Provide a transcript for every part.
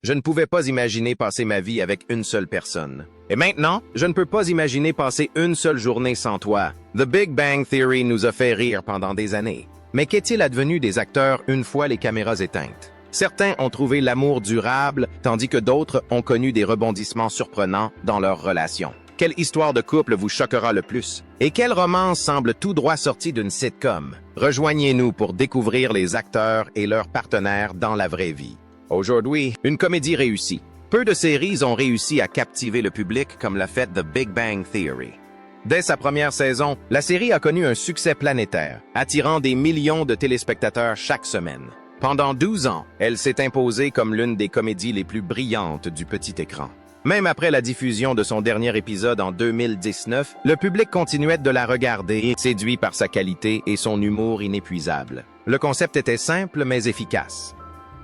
Je ne pouvais pas imaginer passer ma vie avec une seule personne. Et maintenant, je ne peux pas imaginer passer une seule journée sans toi. The Big Bang Theory nous a fait rire pendant des années. Mais qu'est-il advenu des acteurs une fois les caméras éteintes? Certains ont trouvé l'amour durable, tandis que d'autres ont connu des rebondissements surprenants dans leur relation. Quelle histoire de couple vous choquera le plus? Et quelle romance semble tout droit sortie d'une sitcom? Rejoignez-nous pour découvrir les acteurs et leurs partenaires dans la vraie vie. Aujourd'hui, une comédie réussie. Peu de séries ont réussi à captiver le public comme l'a fait The Big Bang Theory. Dès sa première saison, la série a connu un succès planétaire, attirant des millions de téléspectateurs chaque semaine. Pendant 12 ans, elle s'est imposée comme l'une des comédies les plus brillantes du petit écran. Même après la diffusion de son dernier épisode en 2019, le public continuait de la regarder, séduit par sa qualité et son humour inépuisable. Le concept était simple mais efficace.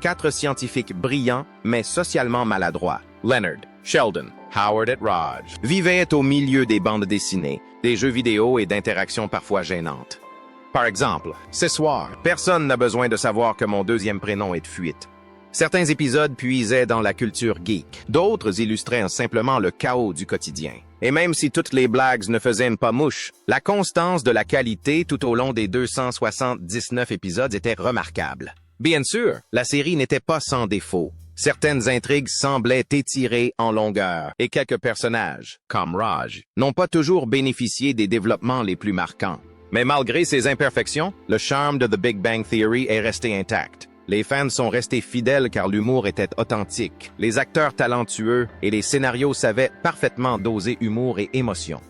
4 scientifiques brillants mais socialement maladroits, Leonard, Sheldon, Howard et Raj, vivaient au milieu des bandes dessinées, des jeux vidéo et d'interactions parfois gênantes. Par exemple, ce soir, personne n'a besoin de savoir que mon deuxième prénom est de fuite. Certains épisodes puisaient dans la culture geek, d'autres illustraient simplement le chaos du quotidien. Et même si toutes les blagues ne faisaient pas mouche, la constance de la qualité tout au long des 279 épisodes était remarquable. Bien sûr, la série n'était pas sans défaut. Certaines intrigues semblaient étirées en longueur, et quelques personnages, comme Raj, n'ont pas toujours bénéficié des développements les plus marquants. Mais malgré ces imperfections, le charme de The Big Bang Theory est resté intact. Les fans sont restés fidèles car l'humour était authentique, les acteurs talentueux et les scénarios savaient parfaitement doser humour et émotion.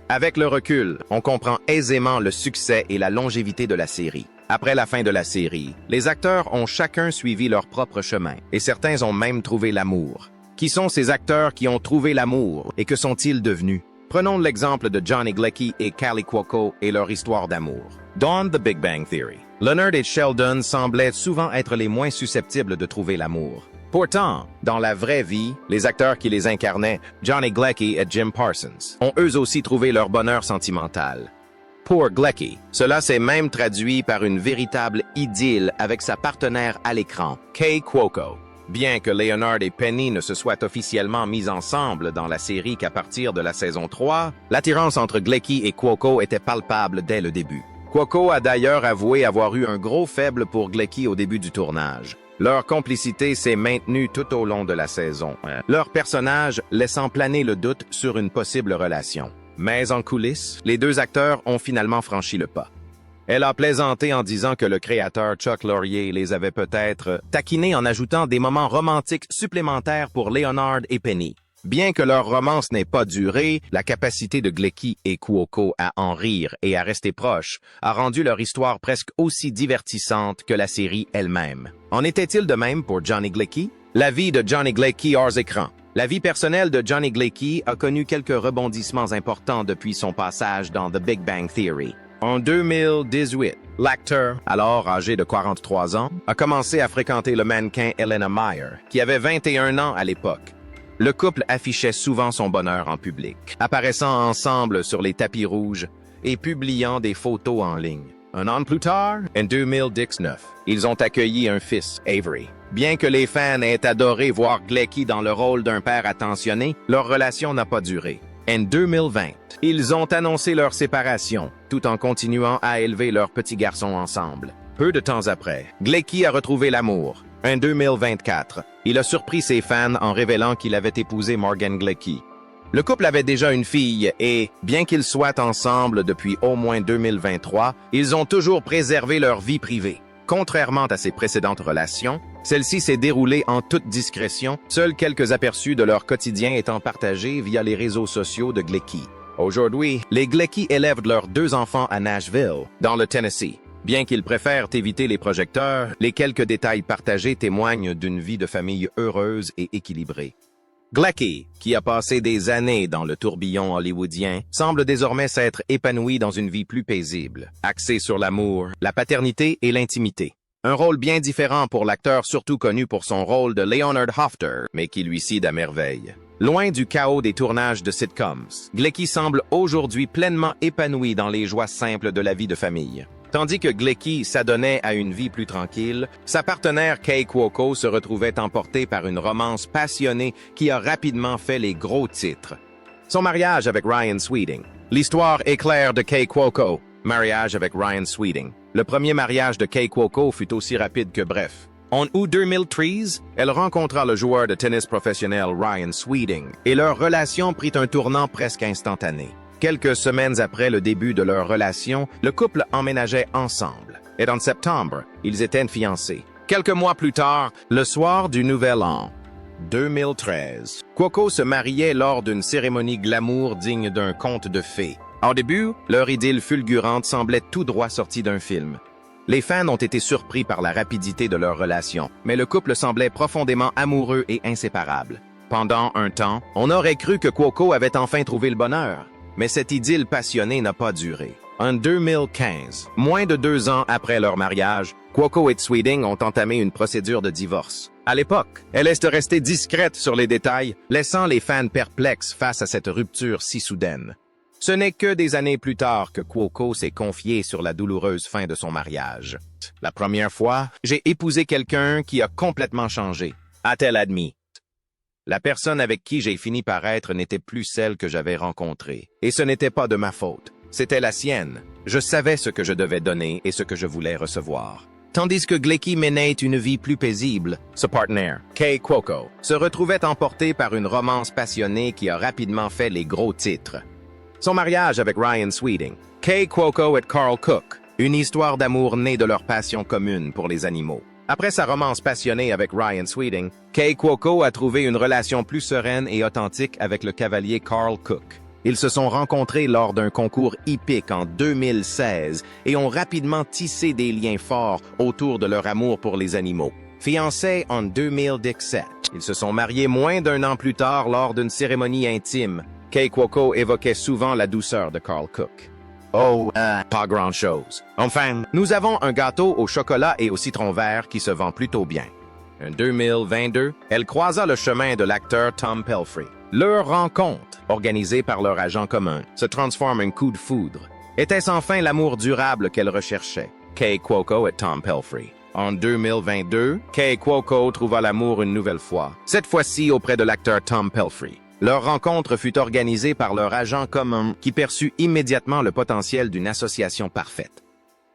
Avec le recul, on comprend aisément le succès et la longévité de la série. Après la fin de la série, les acteurs ont chacun suivi leur propre chemin, et certains ont même trouvé l'amour. Qui sont ces acteurs qui ont trouvé l'amour, et que sont-ils devenus? Prenons l'exemple de Johnny Galecki et Kaley Cuoco et leur histoire d'amour. Dans The Big Bang Theory, Leonard et Sheldon semblaient souvent être les moins susceptibles de trouver l'amour. Pourtant, dans la vraie vie, les acteurs qui les incarnaient, Johnny Galecki et Jim Parsons, ont eux aussi trouvé leur bonheur sentimental. Pour Galecki, cela s'est même traduit par une véritable idylle avec sa partenaire à l'écran, Kaley Cuoco. Bien que Leonard et Penny ne se soient officiellement mis ensemble dans la série qu'à partir de la saison 3, l'attirance entre Galecki et Cuoco était palpable dès le début. Cuoco a d'ailleurs avoué avoir eu un gros faible pour Galecki au début du tournage. Leur complicité s'est maintenue tout au long de la saison, leur personnage laissant planer le doute sur une possible relation. Mais en coulisses, les deux acteurs ont finalement franchi le pas. Elle a plaisanté en disant que le créateur Chuck Lorre les avait peut-être taquinés en ajoutant des moments romantiques supplémentaires pour Leonard et Penny. Bien que leur romance n'ait pas duré, la capacité de Galecki et Cuoco à en rire et à rester proches a rendu leur histoire presque aussi divertissante que la série elle-même. En était-il de même pour Johnny Galecki? La vie de Johnny Galecki hors écran. La vie personnelle de Johnny Galecki a connu quelques rebondissements importants depuis son passage dans The Big Bang Theory. En 2018, l'acteur, alors âgé de 43 ans, a commencé à fréquenter le mannequin Elena Meyer, qui avait 21 ans à l'époque. Le couple affichait souvent son bonheur en public, apparaissant ensemble sur les tapis rouges et publiant des photos en ligne. Un an plus tard, en 2019, ils ont accueilli un fils, Avery. Bien que les fans aient adoré voir Galecki dans le rôle d'un père attentionné, leur relation n'a pas duré. En 2020, ils ont annoncé leur séparation, tout en continuant à élever leur petit garçon ensemble. Peu de temps après, Galecki a retrouvé l'amour. En 2024, il a surpris ses fans en révélant qu'il avait épousé Morgan Galecki. Le couple avait déjà une fille et, bien qu'ils soient ensemble depuis au moins 2023, ils ont toujours préservé leur vie privée. Contrairement à ses précédentes relations, celle-ci s'est déroulée en toute discrétion, seuls quelques aperçus de leur quotidien étant partagés via les réseaux sociaux de Galecki. Aujourd'hui, les Galecki élèvent leurs 2 enfants à Nashville, dans le Tennessee. Bien qu'ils préfèrent éviter les projecteurs, les quelques détails partagés témoignent d'une vie de famille heureuse et équilibrée. Galecki, qui a passé des années dans le tourbillon hollywoodien, semble désormais s'être épanoui dans une vie plus paisible, axée sur l'amour, la paternité et l'intimité. Un rôle bien différent pour l'acteur surtout connu pour son rôle de Leonard Hofter, mais qui lui cide à merveille. Loin du chaos des tournages de sitcoms, Galecki semble aujourd'hui pleinement épanoui dans les joies simples de la vie de famille. Tandis que Glecky s'adonnait à une vie plus tranquille, sa partenaire Kay Cuoco se retrouvait emportée par une romance passionnée qui a rapidement fait les gros titres. Son mariage avec Ryan Sweeting. L'histoire éclair de Kay Cuoco. Mariage avec Ryan Sweeting. Le premier mariage de Kay Cuoco fut aussi rapide que bref. En août 2013, elle rencontra le joueur de tennis professionnel Ryan Sweeting et leur relation prit un tournant presque instantané. Quelques semaines après le début de leur relation, le couple emménageait ensemble. Et en septembre, ils étaient fiancés. Quelques mois plus tard, le soir du Nouvel An, 2013, Cuoco se mariait lors d'une cérémonie glamour digne d'un conte de fées. Au début, leur idylle fulgurante semblait tout droit sortie d'un film. Les fans ont été surpris par la rapidité de leur relation, mais le couple semblait profondément amoureux et inséparable. Pendant un temps, on aurait cru que Cuoco avait enfin trouvé le bonheur. Mais cette idylle passionnée n'a pas duré. En 2015, moins de 2 ans après leur mariage, Cuoco et Sweeting ont entamé une procédure de divorce. À l'époque, elle est restée discrète sur les détails, laissant les fans perplexes face à cette rupture si soudaine. Ce n'est que des années plus tard que Cuoco s'est confié sur la douloureuse fin de son mariage. La première fois, j'ai épousé quelqu'un qui a complètement changé, a-t-elle admis. La personne avec qui j'ai fini par être n'était plus celle que j'avais rencontrée. Et ce n'était pas de ma faute. C'était la sienne. Je savais ce que je devais donner et ce que je voulais recevoir. Tandis que Glecky menait une vie plus paisible, ce partenaire, Kay Cuoco, se retrouvait emporté par une romance passionnée qui a rapidement fait les gros titres. Son mariage avec Ryan Sweeting, Kay Cuoco et Carl Cook, une histoire d'amour née de leur passion commune pour les animaux. Après sa romance passionnée avec Ryan Sweeting, Kay Cuoco a trouvé une relation plus sereine et authentique avec le cavalier Carl Cook. Ils se sont rencontrés lors d'un concours hippique en 2016 et ont rapidement tissé des liens forts autour de leur amour pour les animaux. Fiancés en 2017, ils se sont mariés moins d'1 an plus tard lors d'une cérémonie intime. Kay Cuoco évoquait souvent la douceur de Carl Cook. Pas grand-chose. Enfin, nous avons un gâteau au chocolat et au citron vert qui se vend plutôt bien. En 2022, elle croisa le chemin de l'acteur Tom Pelphrey. Leur rencontre, organisée par leur agent commun, se transforme en coup de foudre. Était-ce enfin l'amour durable qu'elle recherchait? Kay Cuoco et Tom Pelphrey. En 2022, Kay Cuoco trouva l'amour une nouvelle fois, cette fois-ci auprès de l'acteur Tom Pelphrey. Leur rencontre fut organisée par leur agent commun qui perçut immédiatement le potentiel d'une association parfaite.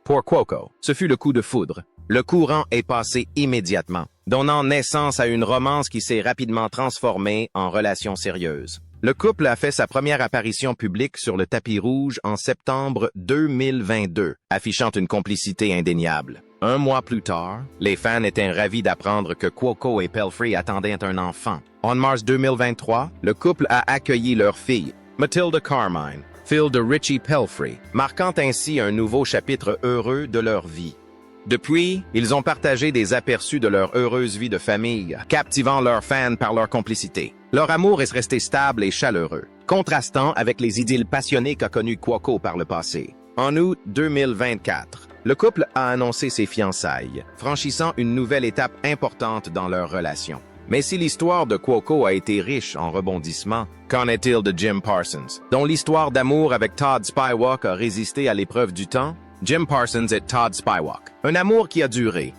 Pour Cuoco, ce fut le coup de foudre. Le courant est passé immédiatement, donnant naissance à une romance qui s'est rapidement transformée en relation sérieuse. Le couple a fait sa première apparition publique sur le tapis rouge en septembre 2022, affichant une complicité indéniable. 1 mois plus tard, les fans étaient ravis d'apprendre que Cuoco et Pelphrey attendaient un enfant. En mars 2023, le couple a accueilli leur fille, Matilda Carmine, fille de Richie Pelphrey, marquant ainsi un nouveau chapitre heureux de leur vie. Depuis, ils ont partagé des aperçus de leur heureuse vie de famille, captivant leurs fans par leur complicité. Leur amour est resté stable et chaleureux, contrastant avec les idylles passionnées qu'a connues Cuoco par le passé. En août 2024, le couple a annoncé ses fiançailles, franchissant une nouvelle étape importante dans leur relation. Mais si l'histoire de Cuoco a été riche en rebondissements, qu'en est-il de Jim Parsons, dont l'histoire d'amour avec Todd Spywak a résisté à l'épreuve du temps? Jim Parsons et Todd Spywak. Un amour qui a duré.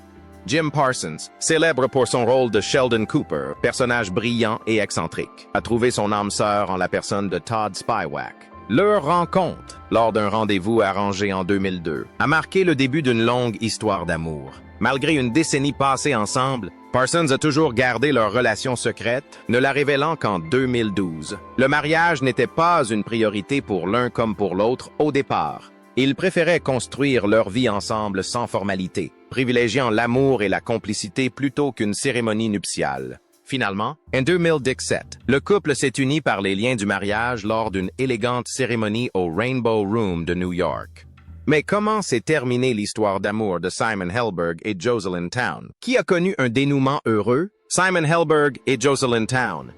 Jim Parsons, célèbre pour son rôle de Sheldon Cooper, personnage brillant et excentrique, a trouvé son âme sœur en la personne de Todd Spywak. Leur rencontre, lors d'un rendez-vous arrangé en 2002, a marqué le début d'une longue histoire d'amour. Malgré une décennie passée ensemble, Parsons a toujours gardé leur relation secrète, ne la révélant qu'en 2012. Le mariage n'était pas une priorité pour l'un comme pour l'autre au départ. Ils préféraient construire leur vie ensemble sans formalité, privilégiant l'amour et la complicité plutôt qu'une cérémonie nuptiale. Finalement, en 2017, le couple s'est uni par les liens du mariage lors d'une élégante cérémonie au Rainbow Room de New York. Mais comment s'est terminée l'histoire d'amour de Simon Helberg et Jocelyn Town? Qui a connu un dénouement heureux? Simon Helberg et Jocelyn Town.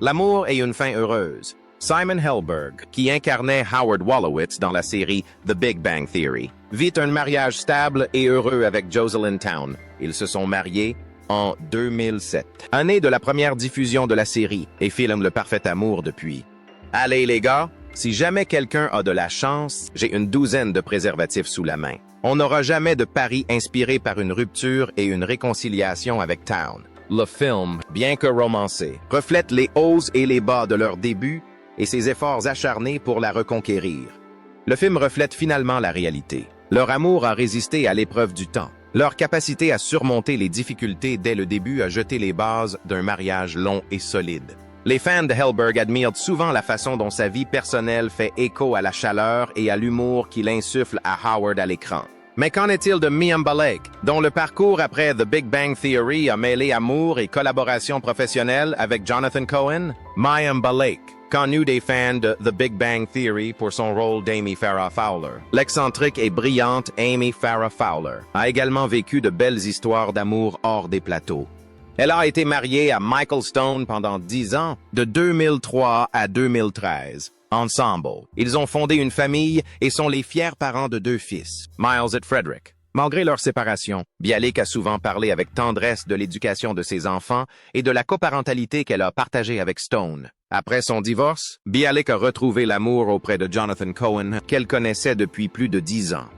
L'amour est une fin heureuse. Simon Helberg, qui incarnait Howard Wolowitz dans la série The Big Bang Theory, vit un mariage stable et heureux avec Jocelyn Town. Ils se sont mariés en 2007, année de la première diffusion de la série, et filment le parfait amour depuis. Allez les gars, si jamais quelqu'un a de la chance, j'ai une 12aine de préservatifs sous la main. On n'aura jamais de pari inspiré par une rupture et une réconciliation avec Town. Le film, bien que romancé, reflète les hauts et les bas de leur début et ses efforts acharnés pour la reconquérir. Le film reflète finalement la réalité. Leur amour a résisté à l'épreuve du temps. Leur capacité à surmonter les difficultés dès le début a jeté les bases d'un mariage long et solide. Les fans de Helberg admirent souvent la façon dont sa vie personnelle fait écho à la chaleur et à l'humour qu'il insuffle à Howard à l'écran. Mais qu'en est-il de Mayim Bialik, dont le parcours après The Big Bang Theory a mêlé amour et collaboration professionnelle avec Jonathan Cohen? Mayim Bialik, connu des fans de The Big Bang Theory pour son rôle d'Amy Farrah Fowler. L'excentrique et brillante Amy Farrah Fowler a également vécu de belles histoires d'amour hors des plateaux. Elle a été mariée à Michael Stone pendant 10 ans, de 2003 à 2013. Ensemble, ils ont fondé une famille et sont les fiers parents de 2 fils, Miles et Frederick. Malgré leur séparation, Bialik a souvent parlé avec tendresse de l'éducation de ses enfants et de la coparentalité qu'elle a partagée avec Stone. Après son divorce, Bialik a retrouvé l'amour auprès de Jonathan Cohen, qu'elle connaissait depuis plus de 10 ans.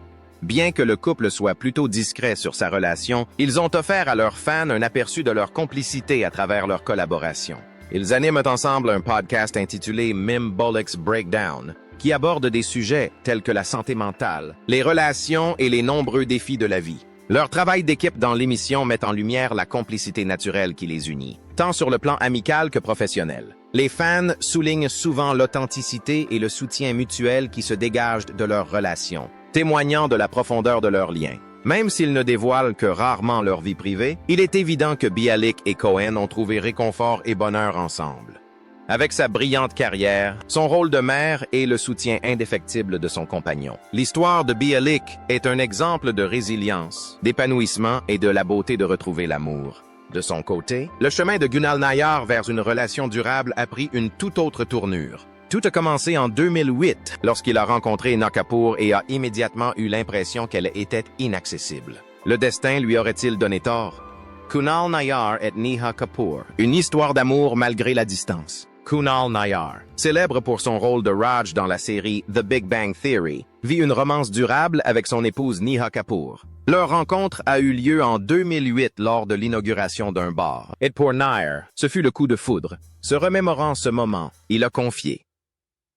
Bien que le couple soit plutôt discret sur sa relation, ils ont offert à leurs fans un aperçu de leur complicité à travers leur collaboration. Ils animent ensemble un podcast intitulé Mim Bialik's Breakdown, qui aborde des sujets tels que la santé mentale, les relations et les nombreux défis de la vie. Leur travail d'équipe dans l'émission met en lumière la complicité naturelle qui les unit, tant sur le plan amical que professionnel. Les fans soulignent souvent l'authenticité et le soutien mutuel qui se dégagent de leur relation, témoignant de la profondeur de leurs liens. Même s'ils ne dévoilent que rarement leur vie privée, il est évident que Bialik et Cohen ont trouvé réconfort et bonheur ensemble. Avec sa brillante carrière, son rôle de mère et le soutien indéfectible de son compagnon. L'histoire de Bialik est un exemple de résilience, d'épanouissement et de la beauté de retrouver l'amour. De son côté, le chemin de Kunal Nayyar vers une relation durable a pris une toute autre tournure. Tout a commencé en 2008, lorsqu'il a rencontré Neha Kapoor et a immédiatement eu l'impression qu'elle était inaccessible. Le destin lui aurait-il donné tort? Kunal Nayyar et Neha Kapoor, une histoire d'amour malgré la distance. Kunal Nayyar, célèbre pour son rôle de Raj dans la série The Big Bang Theory, vit une romance durable avec son épouse Neha Kapoor. Leur rencontre a eu lieu en 2008 lors de l'inauguration d'un bar. Et pour Nayyar, ce fut le coup de foudre. Se remémorant ce moment, il a confié: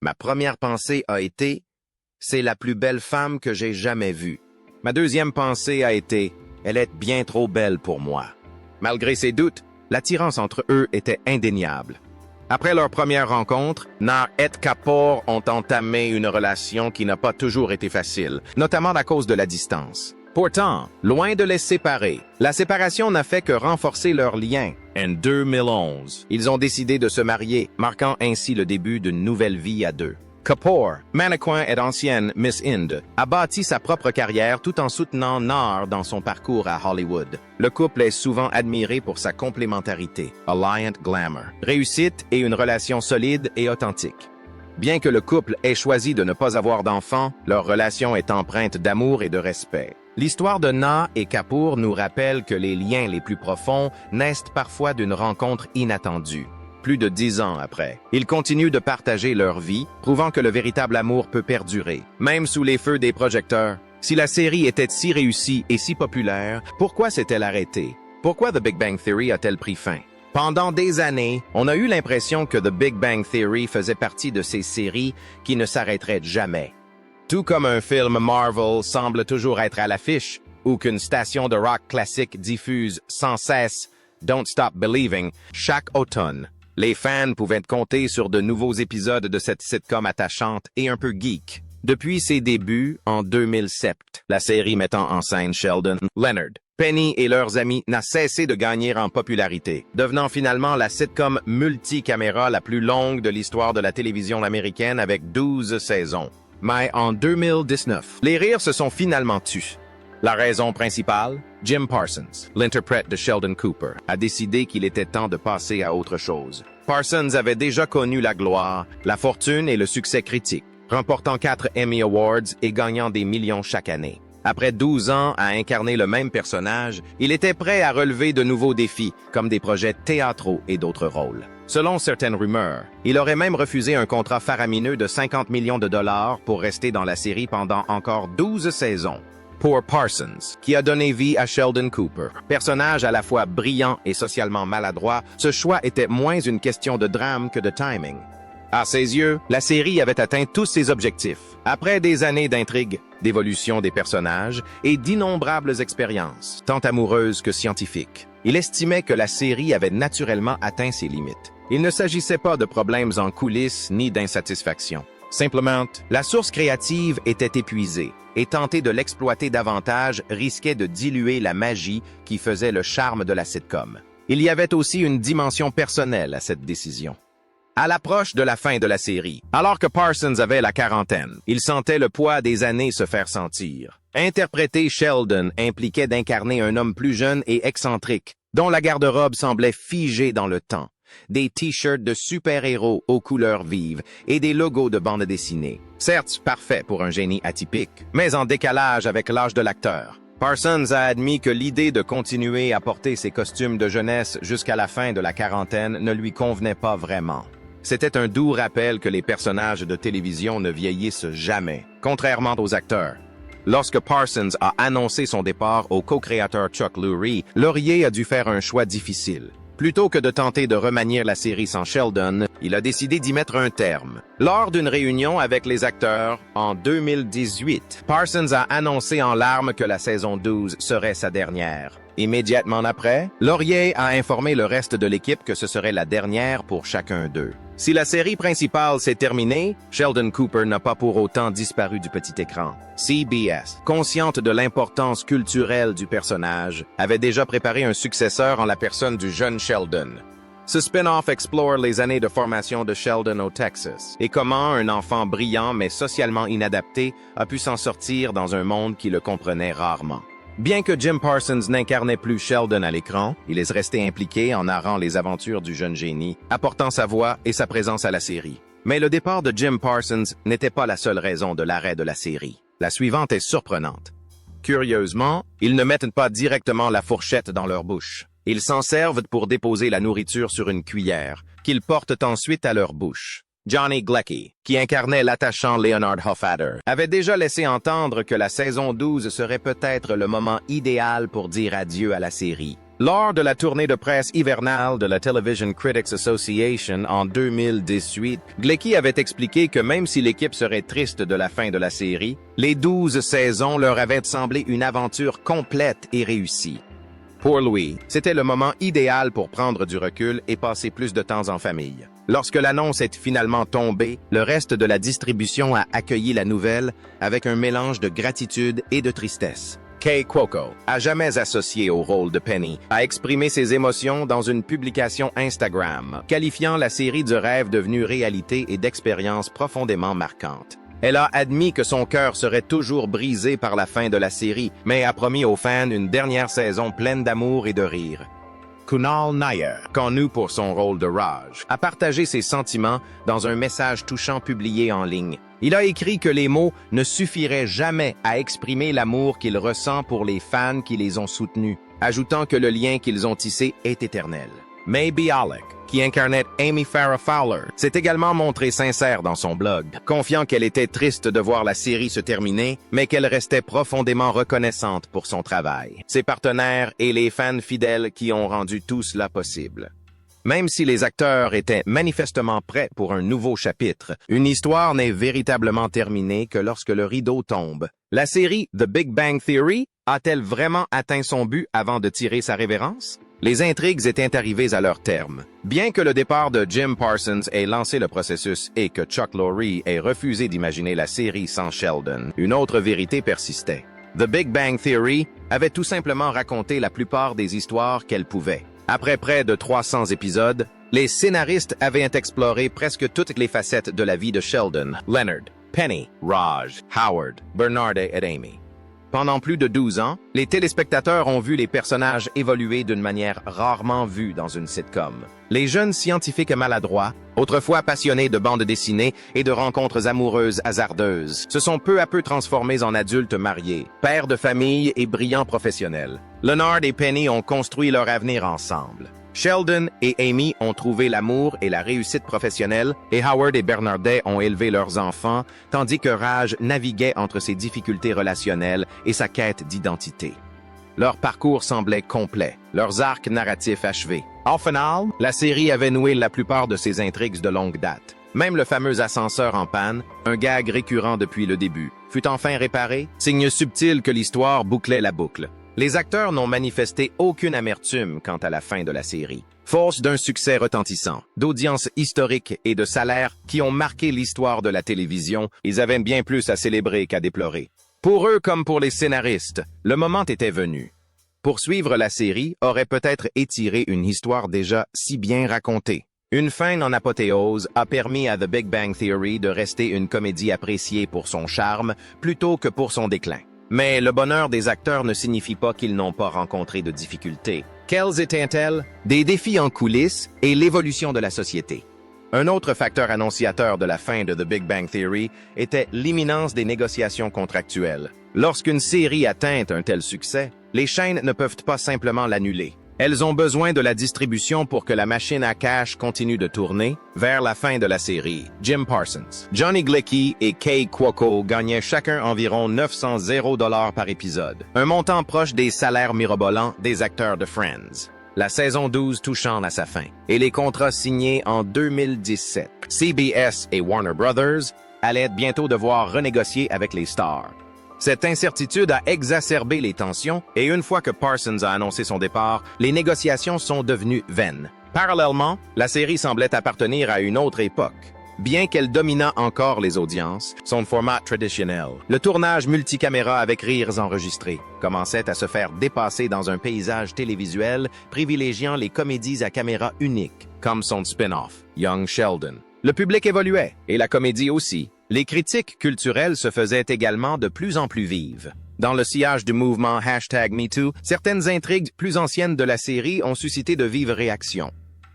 Ma première pensée a été « C'est la plus belle femme que j'ai jamais vue ». Ma deuxième pensée a été « Elle est bien trop belle pour moi ». Malgré ses doutes, l'attirance entre eux était indéniable. Après leur première rencontre, Neha et Kapoor ont entamé une relation qui n'a pas toujours été facile, notamment à cause de la distance. Pourtant, loin de les séparer, la séparation n'a fait que renforcer leur lien. En 2011, ils ont décidé de se marier, marquant ainsi le début d'une nouvelle vie à deux. Kapoor, mannequin et ancienne Miss Inde, a bâti sa propre carrière tout en soutenant Neha dans son parcours à Hollywood. Le couple est souvent admiré pour sa complémentarité, Alliant Glamour, réussite et une relation solide et authentique. Bien que le couple ait choisi de ne pas avoir d'enfants, leur relation est empreinte d'amour et de respect. L'histoire de Neha et Kapoor nous rappelle que les liens les plus profonds naissent parfois d'une rencontre inattendue. Plus de 10 ans après, ils continuent de partager leur vie, prouvant que le véritable amour peut perdurer, même sous les feux des projecteurs. Si la série était si réussie et si populaire, pourquoi s'est-elle arrêtée? Pourquoi The Big Bang Theory a-t-elle pris fin? Pendant des années, on a eu l'impression que The Big Bang Theory faisait partie de ces séries qui ne s'arrêteraient jamais. Tout comme un film Marvel semble toujours être à l'affiche, ou qu'une station de rock classique diffuse sans cesse Don't Stop Believing chaque automne. Les fans pouvaient compter sur de nouveaux épisodes de cette sitcom attachante et un peu geek. Depuis ses débuts, en 2007, la série mettant en scène Sheldon, Leonard, Penny et leurs amis n'a cessé de gagner en popularité, devenant finalement la sitcom multicaméra la plus longue de l'histoire de la télévision américaine avec 12 saisons. Mais en 2019, les rires se sont finalement tus. La raison principale? Jim Parsons, l'interprète de Sheldon Cooper, a décidé qu'il était temps de passer à autre chose. Parsons avait déjà connu la gloire, la fortune et le succès critique, remportant 4 Emmy Awards et gagnant des millions chaque année. Après 12 ans à incarner le même personnage, il était prêt à relever de nouveaux défis, comme des projets théâtraux et d'autres rôles. Selon certaines rumeurs, il aurait même refusé un contrat faramineux de 50 millions de dollars pour rester dans la série pendant encore 12 saisons. Pour Parsons, qui a donné vie à Sheldon Cooper. Personnage à la fois brillant et socialement maladroit, ce choix était moins une question de drame que de timing. À ses yeux, la série avait atteint tous ses objectifs. Après des années d'intrigue, d'évolution des personnages et d'innombrables expériences, tant amoureuses que scientifiques, il estimait que la série avait naturellement atteint ses limites. Il ne s'agissait pas de problèmes en coulisses ni d'insatisfaction. Simplement, la source créative était épuisée et tenter de l'exploiter davantage risquait de diluer la magie qui faisait le charme de la sitcom. Il y avait aussi une dimension personnelle à cette décision. À l'approche de la fin de la série, alors que Parsons avait la quarantaine, il sentait le poids des années se faire sentir. Interpréter Sheldon impliquait d'incarner un homme plus jeune et excentrique, dont la garde-robe semblait figée dans le temps. Des t-shirts de super-héros aux couleurs vives et des logos de bande dessinée. Certes, parfait pour un génie atypique, mais en décalage avec l'âge de l'acteur. Parsons a admis que l'idée de continuer à porter ses costumes de jeunesse jusqu'à la fin de la quarantaine ne lui convenait pas vraiment. C'était un doux rappel que les personnages de télévision ne vieillissent jamais, contrairement aux acteurs. Lorsque Parsons a annoncé son départ au co-créateur Chuck Lorre, Laurier a dû faire un choix difficile. Plutôt que de tenter de remanier la série sans Sheldon, il a décidé d'y mettre un terme. Lors d'une réunion avec les acteurs en 2018, Parsons a annoncé en larmes que la saison 12 serait sa dernière. Immédiatement après, Laurier a informé le reste de l'équipe que ce serait la dernière pour chacun d'eux. Si la série principale s'est terminée, Sheldon Cooper n'a pas pour autant disparu du petit écran. CBS, consciente de l'importance culturelle du personnage, avait déjà préparé un successeur en la personne du jeune Sheldon. Ce spin-off explore les années de formation de Sheldon au Texas et comment un enfant brillant mais socialement inadapté a pu s'en sortir dans un monde qui le comprenait rarement. Bien que Jim Parsons n'incarnait plus Sheldon à l'écran, il est resté impliqué en narrant les aventures du jeune génie, apportant sa voix et sa présence à la série. Mais le départ de Jim Parsons n'était pas la seule raison de l'arrêt de la série. La suivante est surprenante. Curieusement, ils ne mettent pas directement la fourchette dans leur bouche. Ils s'en servent pour déposer la nourriture sur une cuillère, qu'ils portent ensuite à leur bouche. Johnny Galecki, qui incarnait l'attachant Leonard Hoffader, avait déjà laissé entendre que la saison 12 serait peut-être le moment idéal pour dire adieu à la série. Lors de la tournée de presse hivernale de la Television Critics Association en 2018, Galecki avait expliqué que même si l'équipe serait triste de la fin de la série, les 12 saisons leur avaient semblé une aventure complète et réussie. Pour lui, c'était le moment idéal pour prendre du recul et passer plus de temps en famille. Lorsque l'annonce est finalement tombée, le reste de la distribution a accueilli la nouvelle avec un mélange de gratitude et de tristesse. Kay Cuoco, à jamais associé au rôle de Penny, a exprimé ses émotions dans une publication Instagram, qualifiant la série de rêve devenu réalité et d'expérience profondément marquante. Elle a admis que son cœur serait toujours brisé par la fin de la série, mais a promis aux fans une dernière saison pleine d'amour et de rire. Kunal Nair, connu pour son rôle de Raj, a partagé ses sentiments dans un message touchant publié en ligne. Il a écrit que les mots ne suffiraient jamais à exprimer l'amour qu'il ressent pour les fans qui les ont soutenus, ajoutant que le lien qu'ils ont tissé est éternel. May Bialik, qui incarnait Amy Farrah Fowler, s'est également montrée sincère dans son blog, confiant qu'elle était triste de voir la série se terminer, mais qu'elle restait profondément reconnaissante pour son travail, ses partenaires et les fans fidèles qui ont rendu tout cela possible. Même si les acteurs étaient manifestement prêts pour un nouveau chapitre, une histoire n'est véritablement terminée que lorsque le rideau tombe. La série The Big Bang Theory a-t-elle vraiment atteint son but avant de tirer sa révérence? Les intrigues étaient arrivées à leur terme. Bien que le départ de Jim Parsons ait lancé le processus et que Chuck Lorre ait refusé d'imaginer la série sans Sheldon, une autre vérité persistait. The Big Bang Theory avait tout simplement raconté la plupart des histoires qu'elle pouvait. Après près de 300 épisodes, les scénaristes avaient exploré presque toutes les facettes de la vie de Sheldon, Leonard, Penny, Raj, Howard, Bernard et Amy. Pendant plus de 12 ans, les téléspectateurs ont vu les personnages évoluer d'une manière rarement vue dans une sitcom. Les jeunes scientifiques maladroits, autrefois passionnés de bandes dessinées et de rencontres amoureuses hasardeuses, se sont peu à peu transformés en adultes mariés, pères de famille et brillants professionnels. Leonard et Penny ont construit leur avenir ensemble. Sheldon et Amy ont trouvé l'amour et la réussite professionnelle et Howard et Bernardet ont élevé leurs enfants, tandis que Raj naviguait entre ses difficultés relationnelles et sa quête d'identité. Leur parcours semblait complet, leurs arcs narratifs achevés. En finale, la série avait noué la plupart de ses intrigues de longue date. Même le fameux ascenseur en panne, un gag récurrent depuis le début, fut enfin réparé, signe subtil que l'histoire bouclait la boucle. Les acteurs n'ont manifesté aucune amertume quant à la fin de la série. Force d'un succès retentissant, d'audiences historiques et de salaires qui ont marqué l'histoire de la télévision, ils avaient bien plus à célébrer qu'à déplorer. Pour eux comme pour les scénaristes, le moment était venu. Poursuivre la série aurait peut-être étiré une histoire déjà si bien racontée. Une fin en apothéose a permis à The Big Bang Theory de rester une comédie appréciée pour son charme plutôt que pour son déclin. Mais le bonheur des acteurs ne signifie pas qu'ils n'ont pas rencontré de difficultés. Quelles étaient-elles? Des défis en coulisses et l'évolution de la société. Un autre facteur annonciateur de la fin de The Big Bang Theory était l'imminence des négociations contractuelles. Lorsqu'une série atteint un tel succès, les chaînes ne peuvent pas simplement l'annuler. Elles ont besoin de la distribution pour que la machine à cash continue de tourner vers la fin de la série. Jim Parsons, Johnny Galecki et Kay Cuoco gagnaient chacun environ 900 $ par épisode, un montant proche des salaires mirobolants des acteurs de Friends. La saison 12 touchant à sa fin, et les contrats signés en 2017. CBS et Warner Brothers allaient bientôt devoir renégocier avec les stars. Cette incertitude a exacerbé les tensions et une fois que Parsons a annoncé son départ, les négociations sont devenues vaines. Parallèlement, la série semblait appartenir à une autre époque. Bien qu'elle dominât encore les audiences, son format traditionnel, le tournage multicaméra avec rires enregistrés, commençait à se faire dépasser dans un paysage télévisuel privilégiant les comédies à caméra unique, comme son spin-off, Young Sheldon. Le public évoluait, et la comédie aussi. Les critiques culturelles se faisaient également de plus en plus vives. Dans le sillage du mouvement #MeToo, certaines intrigues plus anciennes de la série ont suscité de vives réactions.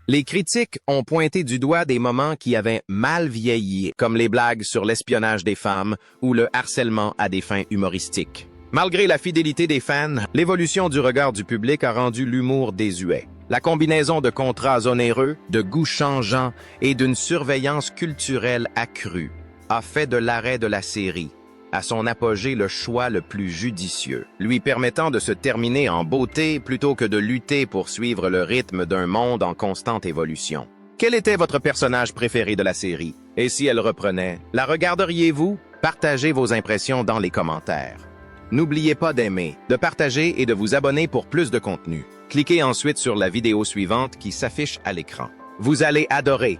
Les critiques ont pointé du doigt des moments qui avaient mal vieilli, comme les blagues sur l'espionnage des femmes ou le harcèlement à des fins humoristiques. Malgré la fidélité des fans, l'évolution du regard du public a rendu l'humour désuet. La combinaison de contrats onéreux, de goûts changeants et d'une surveillance culturelle accrue a fait de l'arrêt de la série, à son apogée le choix le plus judicieux, lui permettant de se terminer en beauté plutôt que de lutter pour suivre le rythme d'un monde en constante évolution. Quel était votre personnage préféré de la série? Et si elle reprenait, la regarderiez-vous? Partagez vos impressions dans les commentaires. N'oubliez pas d'aimer, de partager et de vous abonner pour plus de contenu. Cliquez ensuite sur la vidéo suivante qui s'affiche à l'écran. Vous allez adorer!